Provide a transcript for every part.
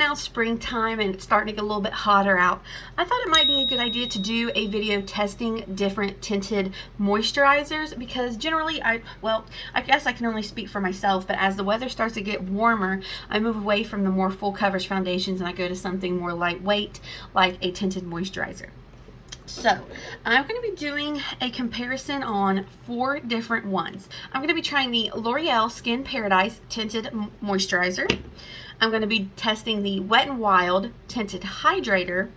now springtime and it's starting to get a little bit hotter out, I thought it might be a good idea to do a video testing different tinted moisturizers, because generally I guess I can only speak for myself, but as the weather starts to get warmer, I move away from the more full coverage foundations and I go to something more lightweight like a tinted moisturizer. So I'm going to be doing a comparison on 4 different ones. I'm going to be trying the L'Oreal Skin Paradise Tinted Moisturizer. I'm going to be testing the Wet n Wild Tinted Hydrator.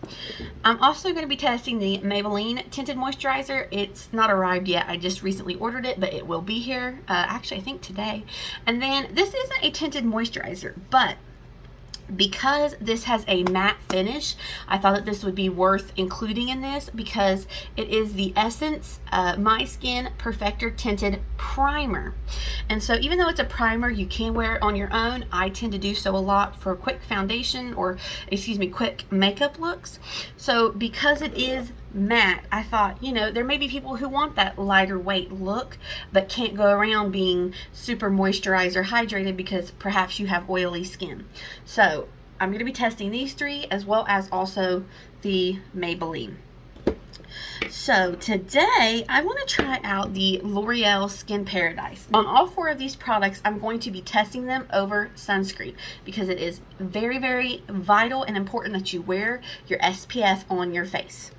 I'm also going to be testing the Maybelline Tinted Moisturizer. It's not arrived yet. I just recently ordered it, but it will be here. Actually, I think today. And then this isn't a tinted moisturizer, but because this has a matte finish, I thought that this would be worth including in this, because it is the Essence My Skin Perfector Tinted Primer. And so even though it's a primer, you can wear it on your own. I tend to do so a lot for quick foundation, or excuse me, quick makeup looks. So because it is matte, I thought, you know, there may be people who want that lighter weight look but can't go around being super moisturized or hydrated because perhaps you have oily skin. So I'm going to be testing these 3 as well as also the Maybelline. So today I want to try out the L'Oreal Skin Paradise. On all 4 of these products, I'm going to be testing them over sunscreen, because it is very, very vital and important that you wear your SPF on your face.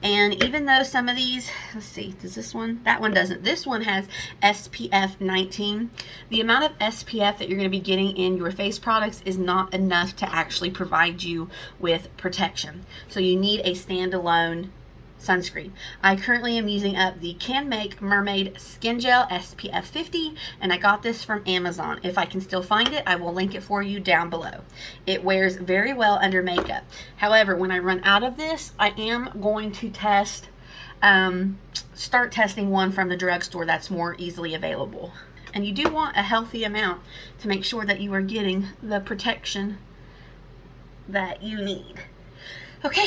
And even though some of these, let's see, does this one? That one doesn't. This one has SPF 19. The amount of SPF that you're going to be getting in your face products is not enough to actually provide you with protection. So you need a standalone sunscreen. I currently am using up the canmake Mermaid Skin Gel SPF 50, and I got this from Amazon. If I can still find it, I will link it for you down below. It wears very well under makeup. However, when I run out of this, I am going to start testing one from the drugstore that's more easily available. And you do want a healthy amount to make sure that you are getting the protection that you need. Okay,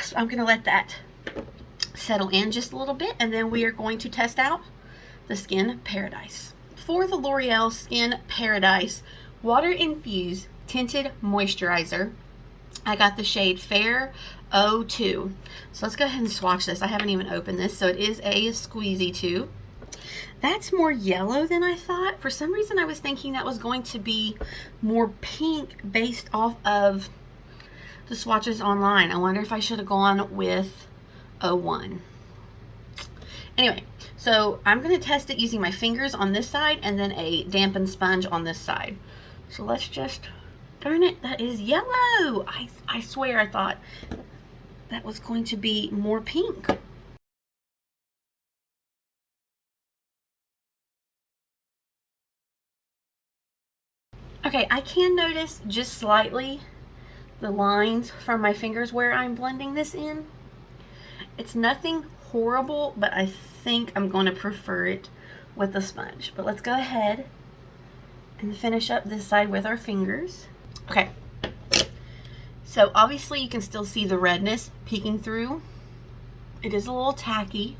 so I'm going to let that settle in just a little bit, and then we are going to test out the Skin Paradise. For the L'Oreal Skin Paradise water-infused tinted moisturizer, I got the shade Fair 02. So let's go ahead and swatch this. I haven't even opened this. So it is a squeezy tube. That's more yellow than I thought. For some reason I was thinking that was going to be more pink based off of the swatches online. I wonder if I should have gone with 01. Anyway, so I'm going to test it using my fingers on this side and then a dampened sponge on this side. So let's just, darn it, that is yellow. I swear I thought that was going to be more pink. Okay, I can notice just slightly the lines from my fingers where I'm blending this in. It's nothing horrible, but I think I'm going to prefer it with the sponge. But let's go ahead and finish up this side with our fingers. Okay, so obviously you can still see the redness peeking through. It is a little tacky.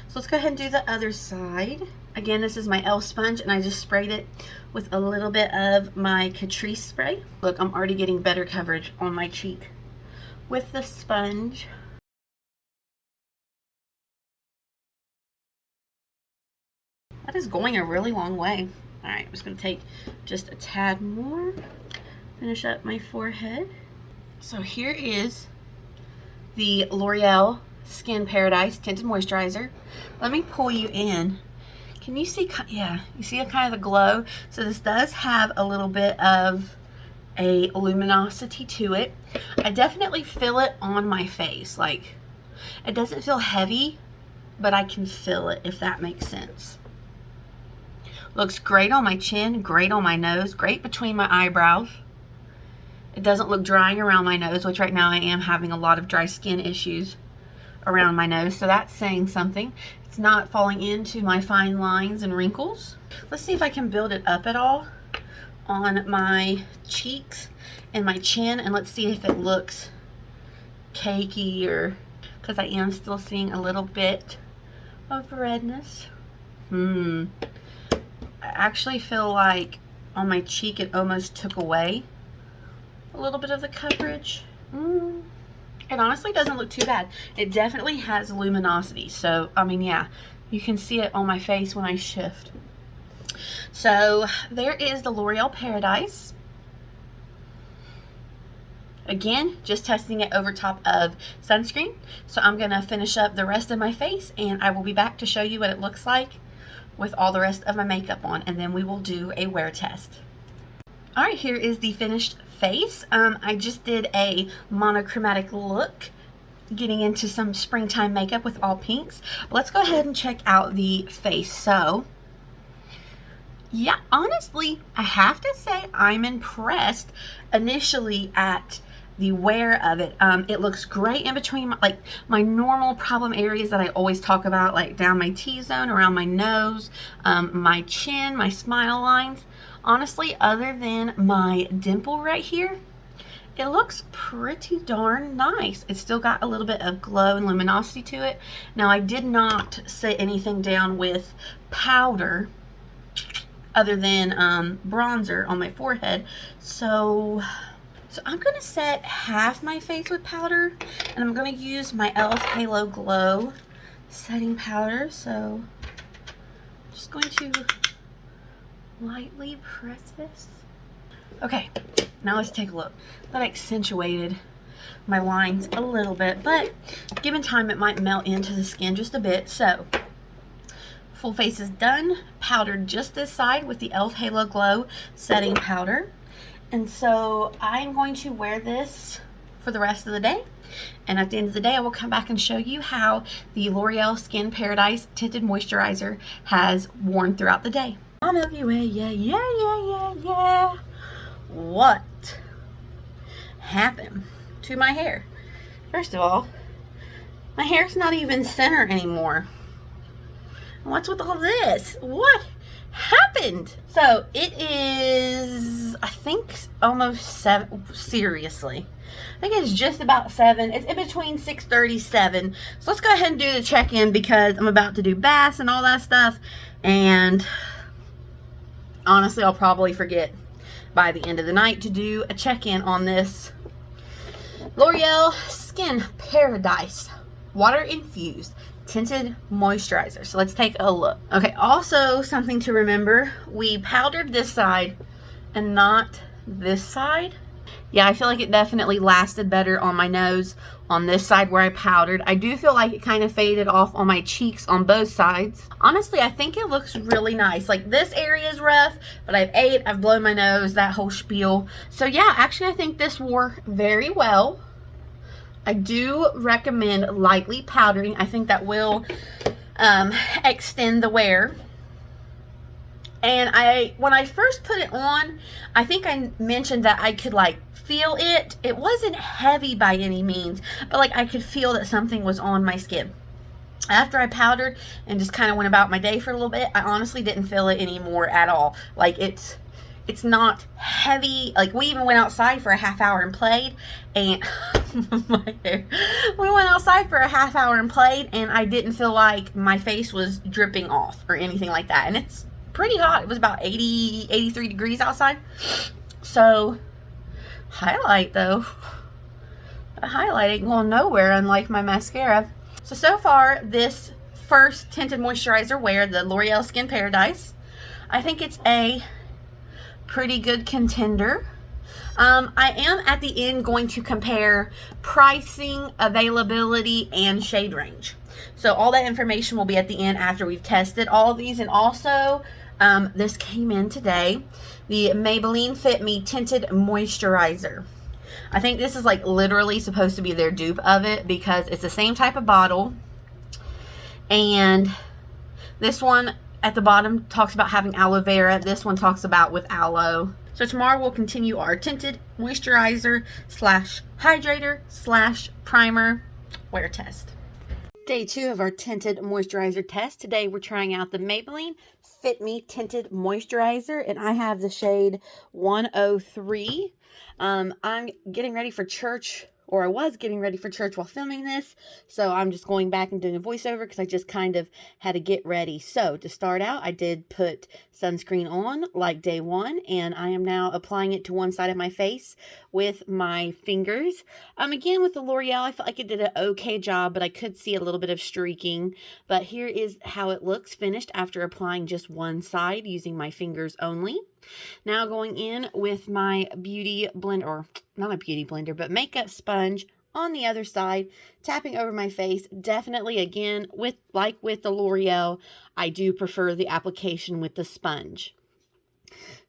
So let's go ahead and do the other side. Again, this is my e.l.f. sponge, and I just sprayed it with a little bit of my Catrice spray. Look, I'm already getting better coverage on my cheek with the sponge. That is going a really long way. All right, I'm just going to take just a tad more, finish up my forehead. So here is the L'Oreal Skin Paradise Tinted Moisturizer. Let me pull you in. Can you see? Yeah, you see kind of the glow? So this does have a little bit of a luminosity to it. I definitely feel it on my face. Like, it doesn't feel heavy, but I can feel it, if that makes sense. Looks great on my chin, great on my nose, great between my eyebrows. It doesn't look drying around my nose, which right now I am having a lot of dry skin issues around my nose, so that's saying something. It's not falling into my fine lines and wrinkles. Let's see if I can build it up at all on my cheeks and my chin, and let's see if it looks cakey, or because I am still seeing a little bit of redness. I actually feel like on my cheek it almost took away a a little bit of the coverage. It honestly doesn't look too bad. It definitely has luminosity. So, I mean, yeah, you can see it on my face when I shift. So, there is the L'Oreal Paradise. Again, just testing it over top of sunscreen. So, I'm going to finish up the rest of my face, and I will be back to show you what it looks like with all the rest of my makeup on, and then we will do a wear test. All right, here is the finished face. I just did a monochromatic look, getting into some springtime makeup with all pinks. But let's go ahead and check out the face. So, yeah, honestly, I have to say I'm impressed initially at the wear of it. It looks great in between my normal problem areas that I always talk about, like down my T-zone, around my nose, my chin, my smile lines. Honestly, other than my dimple right here, it looks pretty darn nice. It's still got a little bit of glow and luminosity to it. Now, I did not set anything down with powder other than bronzer on my forehead. So I'm going to set half my face with powder, and I'm going to use my e.l.f. Halo Glow setting powder. So I'm just going to lightly press this. Okay, now let's take a look. That accentuated my lines a little bit, but given time it might melt into the skin just a bit. So full face is done. Powdered just this side with the e.l.f. Halo Glow setting powder. And so I'm going to wear this for the rest of the day. And at the end of the day, I will come back and show you how the L'Oreal Skin Paradise Tinted Moisturizer has worn throughout the day. Milky Way, yeah. What happened to my hair? First of all, my hair's not even center anymore. What's with all this? What happened? So it is, I think, almost 7. Seriously, I think it's just about 7. It's in between 6:37. So let's go ahead and do the check-in, because I'm about to do baths and all that stuff, and honestly, I'll probably forget by the end of the night to do a check-in on this L'Oreal Skin Paradise water-infused tinted moisturizer. So let's take a look. Okay, also something to remember, we powdered this side and not this side. Yeah, I feel like it definitely lasted better on my nose on this side where I powdered. I do feel like it kind of faded off on my cheeks on both sides. Honestly, I think it looks really nice. Like, this area is rough, but I've ate, I've blown my nose, that whole spiel. So yeah, actually I think this wore very well. I do recommend lightly powdering. I think that will extend the wear. And when I first put it on, I think I mentioned that I could feel it. It wasn't heavy by any means, but I could feel that something was on my skin. After I powdered and just kind of went about my day for a little bit, I honestly didn't feel it anymore at all. It's not heavy. We even went outside for a half hour and played, and my hair. We went outside for a half hour and played, and I didn't feel like my face was dripping off or anything like that. And it's pretty hot. It was about 83 degrees outside. So highlight though, the highlight ain't going nowhere, unlike my mascara. So far, this first tinted moisturizer wear, the L'Oreal Skin Paradise, I think it's a pretty good contender. I am at the end going to compare pricing, availability, and shade range. So all that information will be at the end after we've tested all of these. And also, this came in today, the Maybelline Fit Me Tinted Moisturizer. I think this is literally supposed to be their dupe of it, because it's the same type of bottle. And this one at the bottom talks about having aloe vera. This one talks about with aloe. So tomorrow we'll continue our tinted moisturizer / hydrator / primer wear test. Day 2 of our tinted moisturizer test. Today we're trying out the Maybelline Fit Me Tinted Moisturizer, and I have the shade 103. I'm getting ready for church or I was getting ready for church while filming this. So I'm just going back and doing a voiceover because I just kind of had to get ready. So to start out, I did put sunscreen on like day one, and I am now applying it to one side of my face with my fingers. Again, with the L'Oreal, I felt like it did an okay job, but I could see a little bit of streaking. But here is how it looks finished after applying just one side using my fingers only. Now going in with my beauty blender, or not a beauty blender, but makeup sponge on the other side, tapping over my face. Definitely, again, like with the L'Oreal, I do prefer the application with the sponge.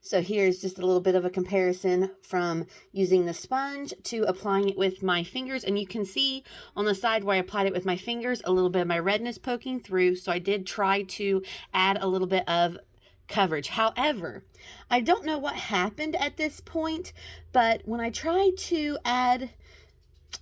So here's just a little bit of a comparison from using the sponge to applying it with my fingers. And you can see on the side where I applied it with my fingers, a little bit of my redness poking through. So I did try to add a little bit of coverage. However, I don't know what happened at this point, but when I tried to add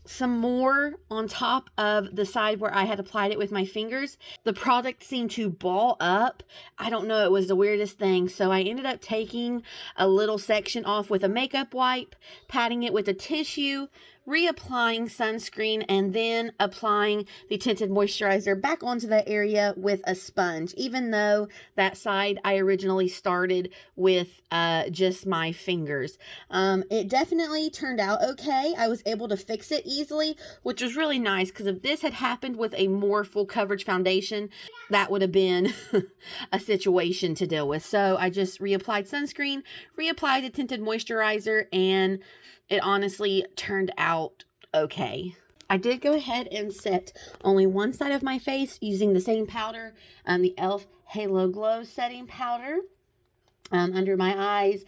some more on top of the side where I had applied it with my fingers, the product seemed to ball up. I don't know, it was the weirdest thing. So I ended up taking a little section off with a makeup wipe, patting it with a tissue, reapplying sunscreen, and then applying the tinted moisturizer back onto that area with a sponge, even though that side I originally started with just my fingers. It definitely turned out okay. I was able to fix it easily, which was really nice, because if this had happened with a more full coverage foundation, that would have been a situation to deal with. So I just reapplied sunscreen, reapplied the tinted moisturizer, and it honestly turned out okay. I did go ahead and set only one side of my face using the same powder, the e.l.f. Halo Glow setting powder, under my eyes,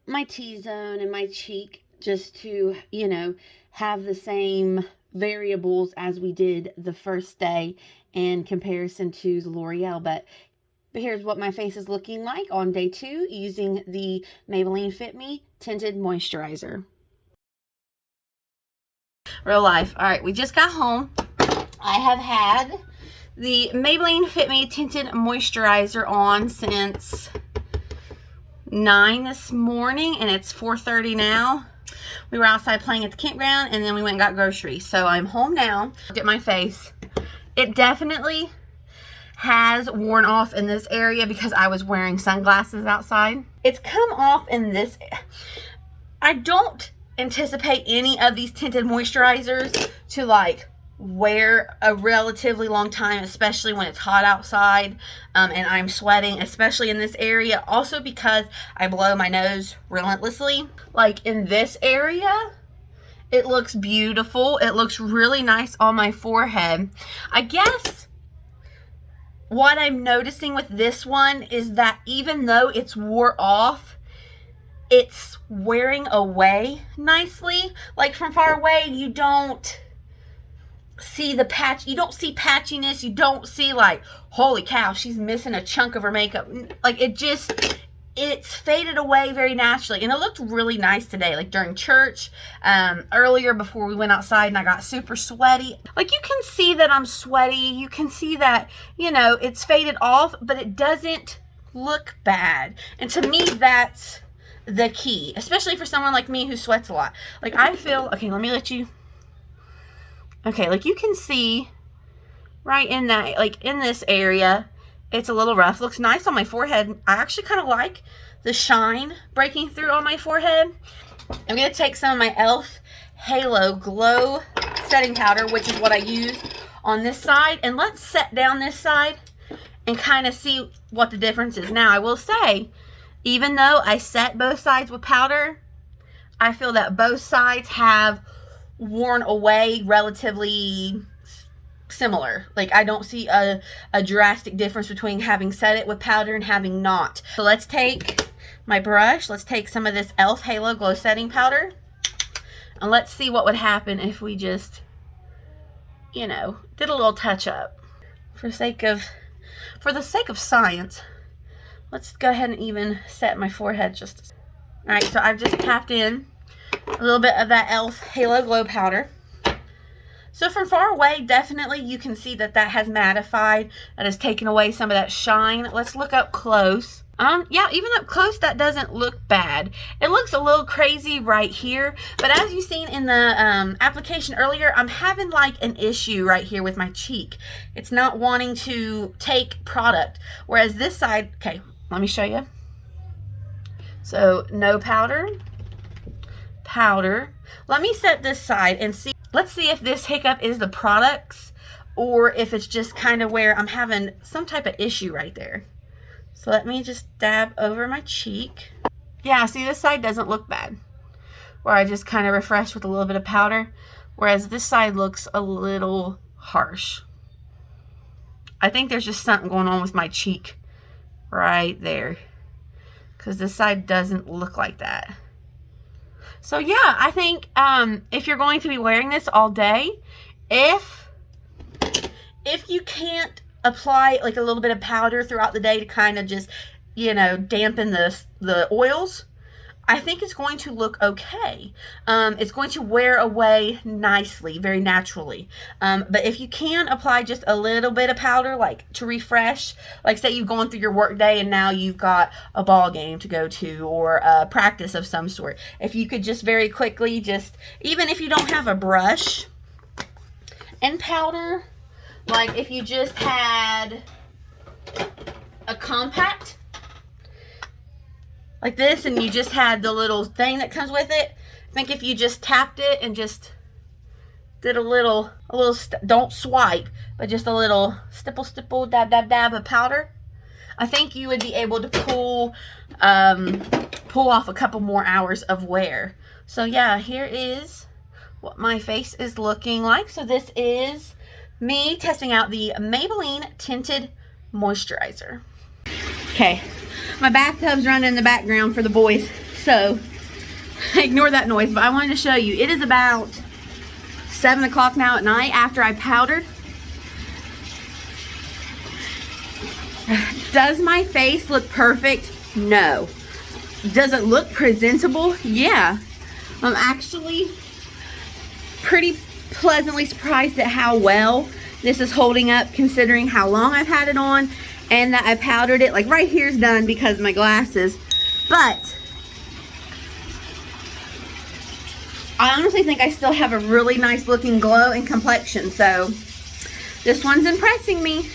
my T-zone, and my cheek, just to, you know, have the same variables as we did the first day in comparison to the L'Oreal. But here's what my face is looking like on day 2 using the Maybelline Fit Me Tinted Moisturizer. Real life. All right, we just got home. I have had the Maybelline Fit Me Tinted Moisturizer on since 9 this morning, and it's 4:30 now. We were outside playing at the campground, and then we went and got groceries. So I'm home now. Look at my face. It definitely has worn off in this area because I was wearing sunglasses outside. It's come off in this. I don't anticipate any of these tinted moisturizers to like wear a relatively long time, especially when it's hot outside and I'm sweating, especially in this area. Also because I blow my nose relentlessly. Like in this area, it looks beautiful. It looks really nice on my forehead. I guess what I'm noticing with this one is that even though it's wore off, it's wearing away nicely. Like from far away, you don't see the patch. You don't see patchiness. You don't see like, holy cow, she's missing a chunk of her makeup. Like it's faded away very naturally. And it looked really nice today, like during church, earlier before we went outside and I got super sweaty. Like you can see that I'm sweaty. You can see that, you know, it's faded off, but it doesn't look bad. And to me, that's the key, especially for someone like me who sweats a lot. Like I feel, okay, let me let you, okay, like you can see right in that, like in this area, it's a little rough. Looks nice on my forehead. I actually kind of like the shine breaking through on my forehead. I'm going to take some of my e.l.f. Halo Glow setting powder, which is what I use on this side, and let's set down this side and kind of see what the difference is. Now, I will say, even though I set both sides with powder, I feel that both sides have worn away relatively similar. Like I don't see a drastic difference between having set it with powder and having not. So let's take my brush. Let's take some of this e.l.f. Halo Glow setting powder. And let's see what would happen if we just, you know, did a little touch up. For the sake of science, let's go ahead and even set my forehead just. All right, so I've just tapped in a little bit of that e.l.f. Halo Glow powder. So from far away, definitely you can see that that has mattified, that has taken away some of that shine. Let's look up close. Yeah, even up close, that doesn't look bad. It looks a little crazy right here, but as you've seen in the application earlier, I'm having like an issue right here with my cheek. It's not wanting to take product, whereas this side, okay, let me show you. So no powder, powder. Let me set this side and see. Let's see if this hiccup is the products or if it's just kind of where I'm having some type of issue right there. So let me just dab over my cheek. Yeah, see, this side doesn't look bad, where I just kind of refresh with a little bit of powder, whereas this side looks a little harsh. I think there's just something going on with my cheek right there, because this side doesn't look like that. So yeah, I think if you're going to be wearing this all day, if you can't apply like a little bit of powder throughout the day to kind of just, you know, dampen the oils, I think it's going to look okay. It's going to wear away nicely, very naturally. But if you can apply just a little bit of powder, like to refresh, like say you've gone through your work day and now you've got a ball game to go to or a practice of some sort. If you could just very quickly, just even if you don't have a brush and powder, like if you just had a compact like this and you just had the little thing that comes with it, I think if you just tapped it and just did a little don't swipe, but just a little stipple, dab, dab, dab of powder, I think you would be able to pull off a couple more hours of wear. So yeah, here is what my face is looking like. So this is me testing out the Maybelline Tinted Moisturizer. Okay, my bathtub's running in the background for the boys, so ignore that noise, but I wanted to show you. It is about 7 o'clock now at night after I powdered. Does my face look perfect? No. Does it look presentable? Yeah. I'm actually pretty pleasantly surprised at how well this is holding up considering how long I've had it on and that I powdered it. Like right here's done because of my glasses, but I honestly think I still have a really nice looking glow and complexion, so this one's impressing me.